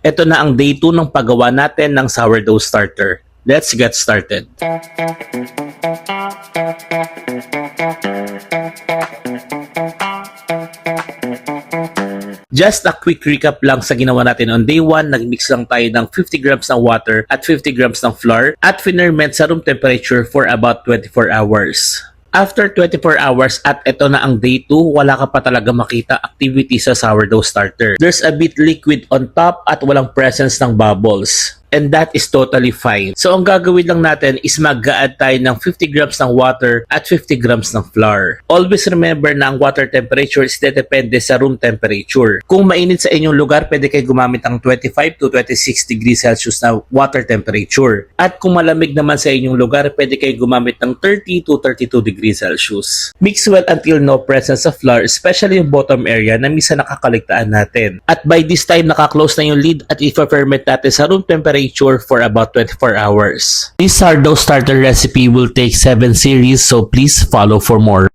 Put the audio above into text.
Ito na ang day 2 ng paggawa natin ng sourdough starter. Let's get started. Just a quick recap lang sa ginawa natin on day 1, nagmix lang tayo ng 50 grams ng water at 50 grams ng flour at finerment sa room temperature for about 24 hours. After 24 hours at ito na ang day 2, wala ka pa talaga makita activity sa sourdough starter. There's a bit liquid on top at walang presence ng bubbles. And that is totally fine. So ang gagawin lang natin is mag-add tayo ng 50 grams ng water at 50 grams ng flour. Always remember na ang water temperature is depende sa room temperature. Kung mainit sa inyong lugar, pwede kayo gumamit ng 25 to 26 degrees Celsius na water temperature. At kung malamig naman sa inyong lugar, pwede kayo gumamit ng 30 to 32 degrees Celsius. Mix well until no presence of flour, especially yung bottom area na minsan nakakaligtaan natin. At by this time, naka-close na yung lid at i-ferment natin sa room temperature for about 24 hours. This sourdough starter recipe will take 7 series, so please follow for more.